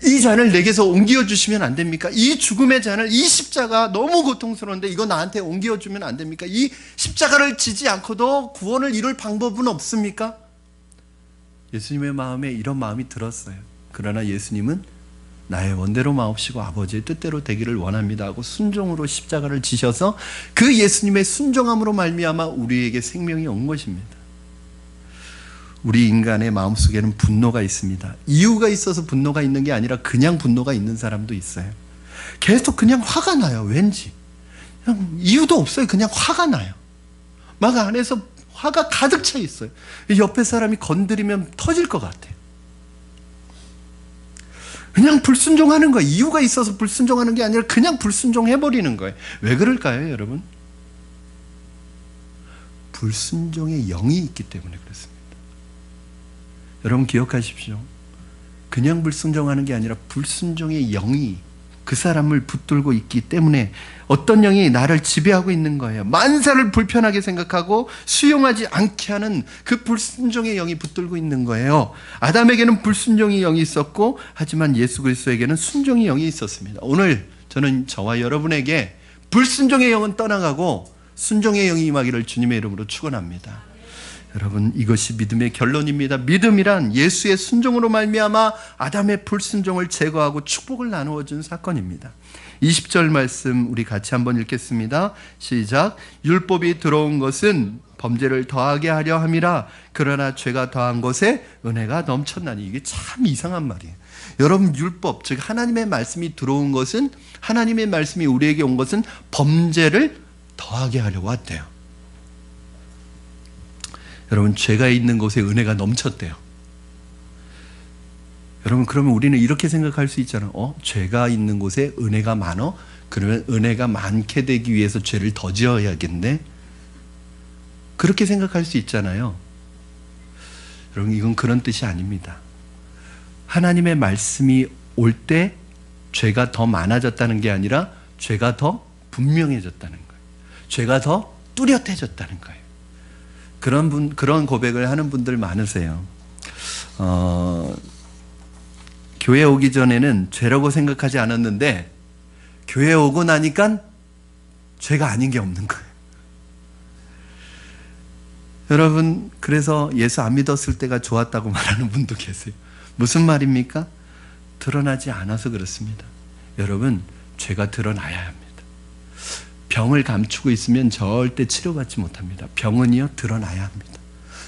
이 잔을 내게서 옮겨 주시면 안 됩니까? 이 죽음의 잔을, 이 십자가 너무 고통스러운데 이거 나한테 옮겨 주면 안 됩니까? 이 십자가를 지지 않고도 구원을 이룰 방법은 없습니까? 예수님의 마음에 이런 마음이 들었어요. 그러나 예수님은 나의 원대로 마옵시고 아버지의 뜻대로 되기를 원합니다 하고 순종으로 십자가를 지셔서 그 예수님의 순종함으로 말미암아 우리에게 생명이 온 것입니다. 우리 인간의 마음속에는 분노가 있습니다. 이유가 있어서 분노가 있는 게 아니라 그냥 분노가 있는 사람도 있어요. 계속 그냥 화가 나요. 왠지 그냥 이유도 없어요. 그냥 화가 나요. 막 안에서 화가 가득 차 있어요. 옆에 사람이 건드리면 터질 것 같아요. 그냥 불순종하는 거예요. 이유가 있어서 불순종하는 게 아니라 그냥 불순종해버리는 거예요. 왜 그럴까요, 여러분? 불순종의 영이 있기 때문에 그렇습니다. 여러분 기억하십시오. 그냥 불순종하는 게 아니라 불순종의 영이 그 사람을 붙들고 있기 때문에 어떤 영이 나를 지배하고 있는 거예요. 만사를 불편하게 생각하고 수용하지 않게 하는 그 불순종의 영이 붙들고 있는 거예요. 아담에게는 불순종의 영이 있었고 하지만 예수 그리스도에게는 순종의 영이 있었습니다. 오늘 저는 저와 여러분에게 불순종의 영은 떠나가고 순종의 영이 임하기를 주님의 이름으로 축원합니다. 여러분 이것이 믿음의 결론입니다. 믿음이란 예수의 순종으로 말미암아 아담의 불순종을 제거하고 축복을 나누어 준 사건입니다. 20절 말씀 우리 같이 한번 읽겠습니다. 시작. 율법이 들어온 것은 범죄를 더하게 하려 함이라 그러나 죄가 더한 것에 은혜가 넘쳤나니. 이게 참 이상한 말이에요. 여러분 율법 즉 하나님의 말씀이 들어온 것은 하나님의 말씀이 우리에게 온 것은 범죄를 더하게 하려고 왔대요. 여러분 죄가 있는 곳에 은혜가 넘쳤대요. 여러분 그러면 우리는 이렇게 생각할 수 있잖아요. 죄가 있는 곳에 은혜가 많어? 그러면 은혜가 많게 되기 위해서 죄를 더 지어야겠네? 그렇게 생각할 수 있잖아요. 여러분 이건 그런 뜻이 아닙니다. 하나님의 말씀이 올 때 죄가 더 많아졌다는 게 아니라 죄가 더 분명해졌다는 거예요. 죄가 더 뚜렷해졌다는 거예요. 그런 고백을 하는 분들 많으세요. 교회 오기 전에는 죄라고 생각하지 않았는데 교회 오고 나니까 죄가 아닌 게 없는 거예요. 여러분 그래서 예수 안 믿었을 때가 좋았다고 말하는 분도 계세요. 무슨 말입니까? 드러나지 않아서 그렇습니다. 여러분 죄가 드러나야 합니다. 병을 감추고 있으면 절대 치료받지 못합니다. 병은요 드러나야 합니다.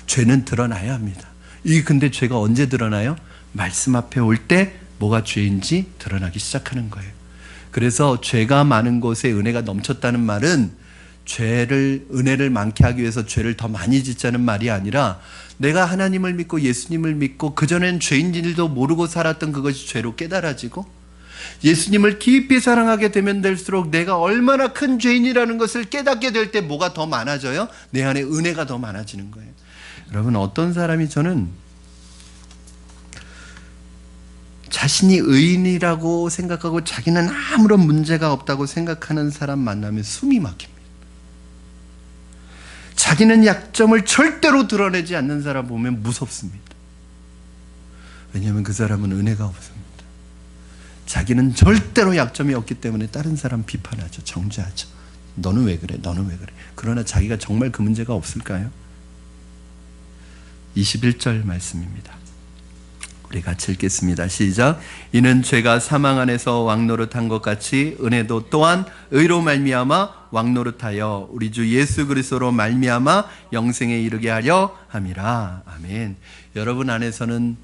죄는 드러나야 합니다. 근데 죄가 언제 드러나요? 말씀 앞에 올 때 뭐가 죄인지 드러나기 시작하는 거예요. 그래서 죄가 많은 곳에 은혜가 넘쳤다는 말은 은혜를 많게 하기 위해서 죄를 더 많이 짓자는 말이 아니라 내가 하나님을 믿고 예수님을 믿고 그전엔 죄인지도 모르고 살았던 그것이 죄로 깨달아지고 예수님을 깊이 사랑하게 되면 될수록 내가 얼마나 큰 죄인이라는 것을 깨닫게 될 때 뭐가 더 많아져요? 내 안에 은혜가 더 많아지는 거예요. 여러분 어떤 사람이 저는 자신이 의인이라고 생각하고 자기는 아무런 문제가 없다고 생각하는 사람 만나면 숨이 막힙니다. 자기는 약점을 절대로 드러내지 않는 사람 보면 무섭습니다. 왜냐하면 그 사람은 은혜가 없습니다. 자기는 절대로 약점이 없기 때문에 다른 사람 비판하죠. 정죄하죠. 너는 왜 그래? 너는 왜 그래? 그러나 자기가 정말 그 문제가 없을까요? 21절 말씀입니다. 우리 같이 읽겠습니다. 시작. 이는 죄가 사망 안에서 왕노릇한 것 같이 은혜도 또한 의로 말미암아 왕노릇하여 우리 주 예수 그리스도로 말미암아 영생에 이르게 하려 함이라. 아멘. 여러분 안에서는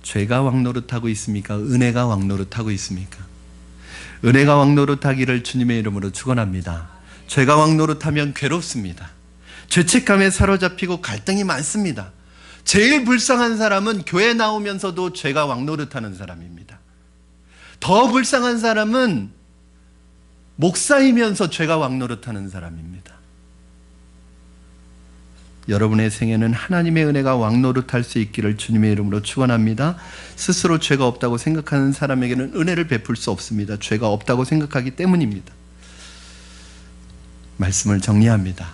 죄가 왕노릇하고 있습니까? 은혜가 왕노릇하고 있습니까? 은혜가 왕노릇하기를 주님의 이름으로 축원합니다. 죄가 왕노릇하면 괴롭습니다. 죄책감에 사로잡히고 갈등이 많습니다. 제일 불쌍한 사람은 교회 나오면서도 죄가 왕노릇하는 사람입니다. 더 불쌍한 사람은 목사이면서 죄가 왕노릇하는 사람입니다. 여러분의 생애는 하나님의 은혜가 왕노릇할 수 있기를 주님의 이름으로 축원합니다. 스스로 죄가 없다고 생각하는 사람에게는 은혜를 베풀 수 없습니다. 죄가 없다고 생각하기 때문입니다. 말씀을 정리합니다.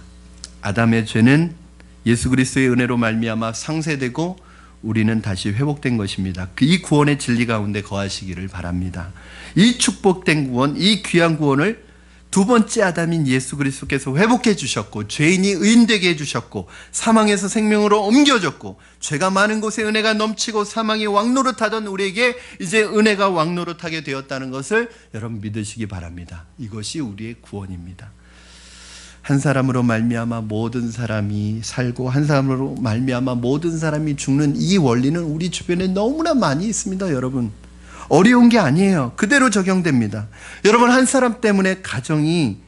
아담의 죄는 예수 그리스도의 은혜로 말미암아 상쇄되고 우리는 다시 회복된 것입니다. 이 구원의 진리 가운데 거하시기를 바랍니다. 이 축복된 구원, 이 귀한 구원을 두 번째 아담인 예수 그리스도께서 회복해 주셨고 죄인이 의인되게 해주셨고 사망에서 생명으로 옮겨졌고 죄가 많은 곳에 은혜가 넘치고 사망이 왕노릇하던 우리에게 이제 은혜가 왕노릇하게 되었다는 것을 여러분 믿으시기 바랍니다. 이것이 우리의 구원입니다. 한 사람으로 말미암아 모든 사람이 살고 한 사람으로 말미암아 모든 사람이 죽는 이 원리는 우리 주변에 너무나 많이 있습니다. 여러분, 어려운 게 아니에요. 그대로 적용됩니다. 여러분, 한 사람 때문에 가정이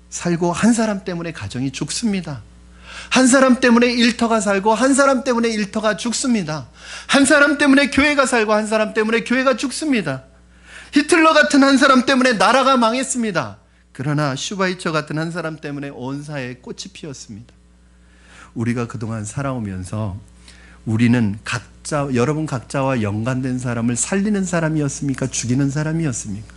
살고 한 사람 때문에 가정이 죽습니다. 한 사람 때문에 일터가 살고 한 사람 때문에 일터가 죽습니다. 한 사람 때문에 교회가 살고 한 사람 때문에 교회가 죽습니다. 히틀러 같은 한 사람 때문에 나라가 망했습니다. 그러나 슈바이처 같은 한 사람 때문에 온 사회에 꽃이 피었습니다. 우리가 그동안 살아오면서 우리는 여러분 각자와 연관된 사람을 살리는 사람이었습니까? 죽이는 사람이었습니까?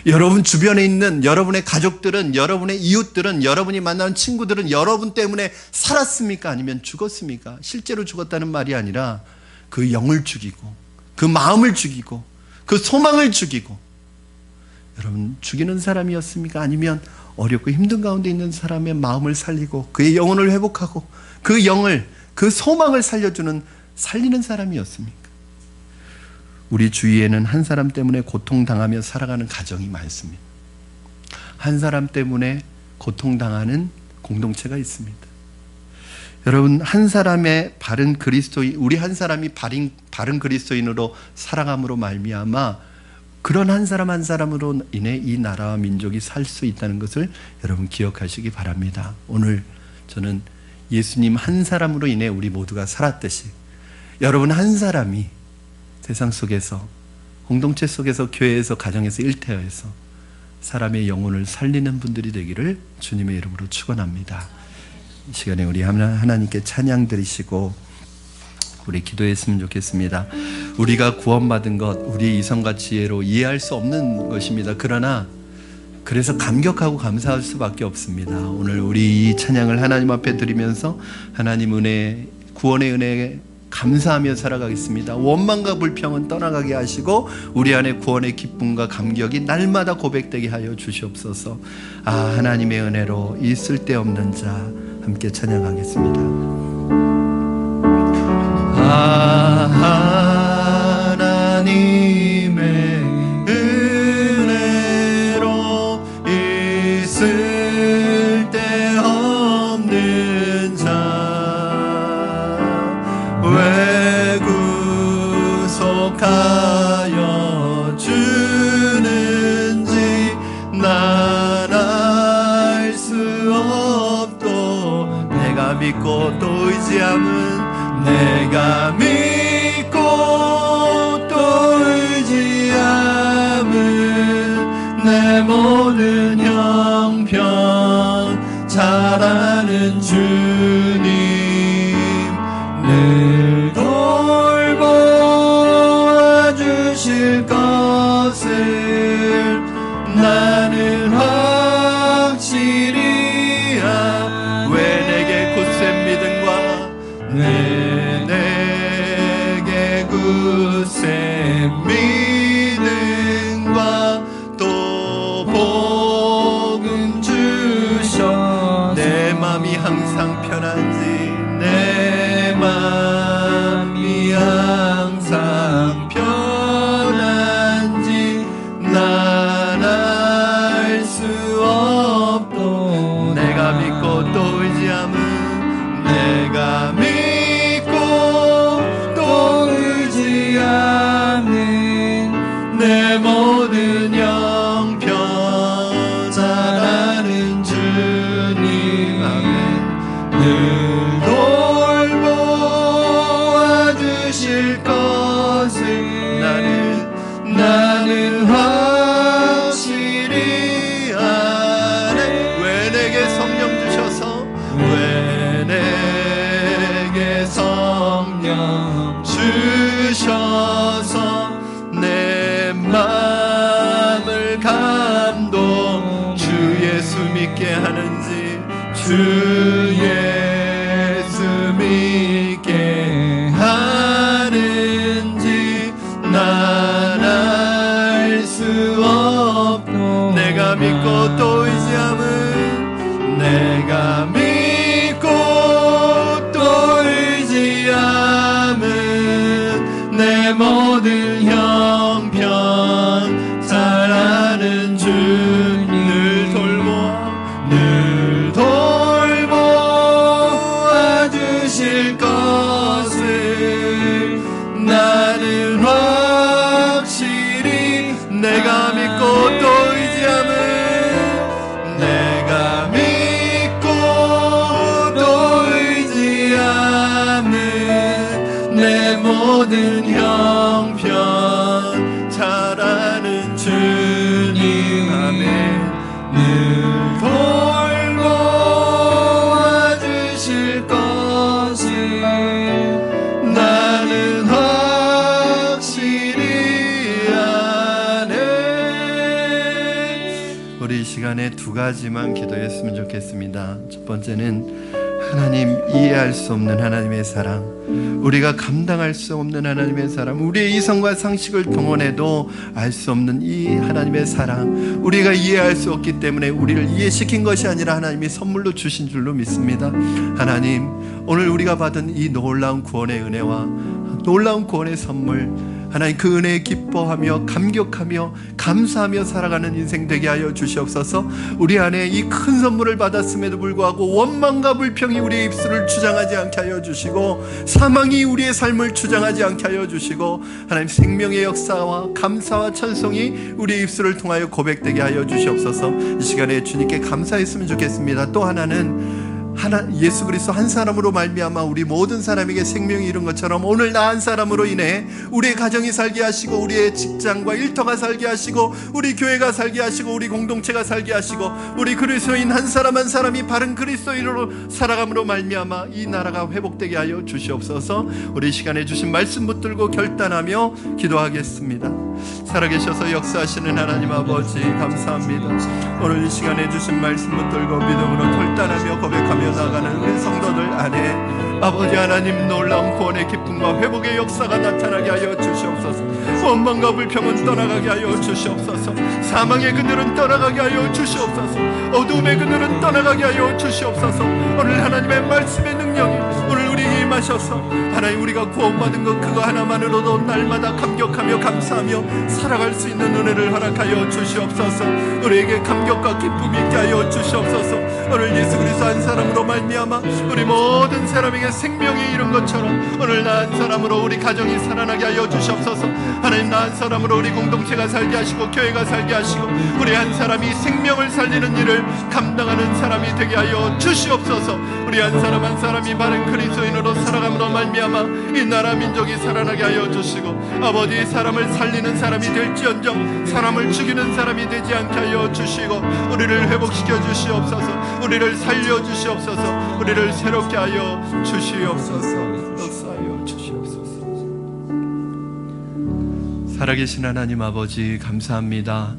여러분 주변에 있는 여러분의 가족들은, 여러분의 이웃들은, 여러분이 만나는 친구들은 여러분 때문에 살았습니까? 아니면 죽었습니까? 실제로 죽었다는 말이 아니라 그 영을 죽이고 그 마음을 죽이고 그 소망을 죽이고, 여러분 죽이는 사람이었습니까? 아니면 어렵고 힘든 가운데 있는 사람의 마음을 살리고 그의 영혼을 회복하고 그 영을, 그 소망을 살리는 사람이었습니까? 우리 주위에는 한 사람 때문에 고통당하며 살아가는 가정이 많습니다. 한 사람 때문에 고통당하는 공동체가 있습니다. 여러분, 한 사람의 바른 그리스도인, 우리 한 사람이 바른 그리스도인으로 살아감으로 말미암아 그런 한 사람 한 사람으로 인해 이 나라와 민족이 살 수 있다는 것을 여러분 기억하시기 바랍니다. 오늘 저는 예수님 한 사람으로 인해 우리 모두가 살았듯이 여러분 한 사람이 세상 속에서, 공동체 속에서, 교회에서, 가정에서, 일터에서 사람의 영혼을 살리는 분들이 되기를 주님의 이름으로 축원합니다. 이 시간에 우리 하나님께 찬양 드리시고 우리 기도했으면 좋겠습니다. 우리가 구원받은 것, 우리의 이성과 지혜로 이해할 수 없는 것입니다. 그러나 그래서 감격하고 감사할 수밖에 없습니다. 오늘 우리 이 찬양을 하나님 앞에 드리면서 하나님 은혜, 구원의 은혜에 감사하며 살아가겠습니다. 원망과 불평은 떠나가게 하시고 우리 안에 구원의 기쁨과 감격이 날마다 고백되게 하여 주시옵소서. 하나님의 은혜로 이 쓸데없는 자 함께 찬양하겠습니다. 하나님의 은혜로 이 쓸데없는 자 왜 구속하여 주는지 난 알 수 없도 내가 믿고 또 의지함은 내가 믿고 또 의지함은 내 모든 형편 잘 아는 주님 늘 돌보아 주실 것을 나는 확실히 왜 내게 굳센 믿음과 내게 굳센 믿음과 또 복음 주셔 내 맘이 항상 편한지 내 맘이 항상 편한지 난 알 수 없도 내가 믿고 또 의지함은 내가 내 모든 형편 잘 아는 주님 아멘 늘 돌보아 주실 것을 나는 확실히 아네 왜 내게 성령 주셔서 왜 내게 성령 주셔서 내 마음을 감동 주 예수 믿게 하는지 주 예수 믿게 하는지 난 알 수 없도 내가 믿고 또 의지함은 내가 믿고 또 의지함은 내 모든 형편 잘 아는 주 늘 돌보아 늘 시간에 두 가지만 기도했으면 좋겠습니다. 첫 번째는 하나님, 이해할 수 없는 하나님의 사랑, 우리가 감당할 수 없는 하나님의 사랑, 우리의 이성과 상식을 동원해도 알 수 없는 이 하나님의 사랑, 우리가 이해할 수 없기 때문에 우리를 이해시킨 것이 아니라 하나님이 선물로 주신 줄로 믿습니다. 하나님, 오늘 우리가 받은 이 놀라운 구원의 은혜와 놀라운 구원의 선물, 하나님 그 은혜에 기뻐하며 감격하며 감사하며 살아가는 인생 되게 하여 주시옵소서. 우리 안에 이 큰 선물을 받았음에도 불구하고 원망과 불평이 우리의 입술을 주장하지 않게 하여 주시고, 사망이 우리의 삶을 주장하지 않게 하여 주시고, 하나님 생명의 역사와 감사와 찬송이 우리의 입술을 통하여 고백되게 하여 주시옵소서. 이 시간에 주님께 감사했으면 좋겠습니다. 또 하나는 예수 그리스도 한 사람으로 말미암아 우리 모든 사람에게 생명이 이룬 것처럼 오늘 나 한 사람으로 인해 우리의 가정이 살게 하시고, 우리의 직장과 일터가 살게 하시고, 우리 교회가 살게 하시고, 우리 공동체가 살게 하시고, 우리 그리스도인 한 사람 한 사람이 바른 그리스도인으로 살아감으로 말미암아 이 나라가 회복되게 하여 주시옵소서. 우리 시간에 주신 말씀 붙들고 결단하며 기도하겠습니다. 살아계셔서 역사하시는 하나님 아버지, 감사합니다. 오늘 이 시간에 주신 말씀 붙들고 믿음으로 결단하며 고백하며 나가는 우리 성도들 안에 아버지 하나님, 놀라운 구원의 기쁨과 회복의 역사가 나타나게 하여 주시옵소서. 원망과 불평은 떠나가게 하여 주시옵소서. 사망의 그늘은 떠나가게 하여 주시옵소서. 어둠의 그늘은 떠나가게 하여 주시옵소서. 오늘 하나님의 말씀의 능력이 오늘 우리에게 임하셔서 하나님, 우리가 구원받은 것 그거 하나만으로도 날마다 감격하며 감사하며 살아갈 수 있는 은혜를 허락하여 주시옵소서. 우리에게 감격과 기쁨이 있게 하여 주시옵소서. 오늘 예수 그리스도 한 사람으로 말미암아 우리 모든 사람에게 생명이 이룬 것처럼 오늘 나 한 사람으로 우리 가정이 살아나게 하여 주시옵소서. 하나님, 나 한 사람으로 우리 공동체가 살게 하시고 교회가 살게 하시고, 우리 한 사람이 생명을 살리는 일을 감당하는 사람이 되게 하여 주시옵소서. 우리 한 사람 한 사람이 바른 그리스도인으로 살아감으로 말미암아 이 나라 민족이 살아나게 하여 주시고, 아버지 사람을 살리는 사람이 될지언정 사람을 죽이는 사람이 되지 않게 하여 주시고, 우리를 회복시켜 주시옵소서. 우리를 살려 주시옵소서. 우리를 새롭게 하여 주시옵소서. 역사하여 주시옵소서. 살아계신 하나님 아버지, 감사합니다.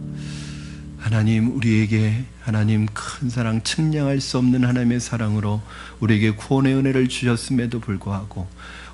하나님, 우리에게 하나님 큰 사랑, 측량할 수 없는 하나님의 사랑으로 우리에게 구원의 은혜를 주셨음에도 불구하고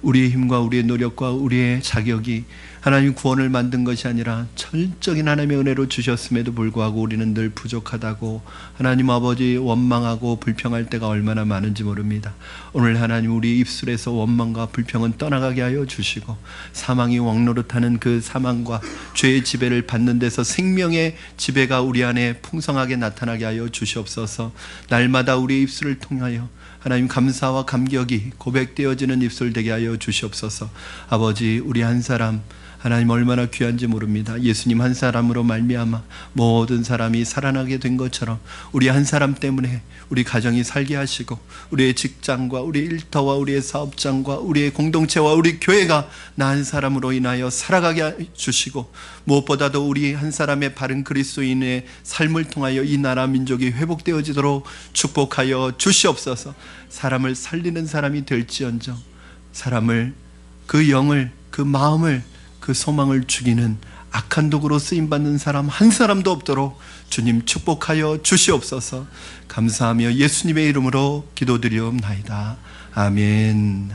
우리의 힘과 우리의 노력과 우리의 자격이 하나님 구원을 만든 것이 아니라 전적인 하나님의 은혜로 주셨음에도 불구하고 우리는 늘 부족하다고 하나님 아버지 원망하고 불평할 때가 얼마나 많은지 모릅니다. 오늘 하나님, 우리 입술에서 원망과 불평은 떠나가게 하여 주시고, 사망이 왕노릇하는 그 사망과 죄의 지배를 받는 데서 생명의 지배가 우리 안에 풍성하게 나타나게 하여 주시옵소서. 날마다 우리의 입술을 통하여 하나님 감사와 감격이 고백되어지는 입술 되게 하여 주시옵소서. 아버지, 우리 한 사람 하나님 얼마나 귀한지 모릅니다. 예수님 한 사람으로 말미암아 모든 사람이 살아나게 된 것처럼 우리 한 사람 때문에 우리 가정이 살게 하시고, 우리의 직장과 우리 일터와 우리의 사업장과 우리의 공동체와 우리 교회가 나 한 사람으로 인하여 살아가게 주시고, 무엇보다도 우리 한 사람의 바른 그리스도인의 삶을 통하여 이 나라 민족이 회복되어지도록 축복하여 주시옵소서. 사람을 살리는 사람이 될지언정 사람을, 그 영을, 그 마음을, 그 소망을 죽이는 악한 도구로 쓰임받는 사람 한 사람도 없도록 주님 축복하여 주시옵소서. 감사하며 예수님의 이름으로 기도드리옵나이다. 아멘.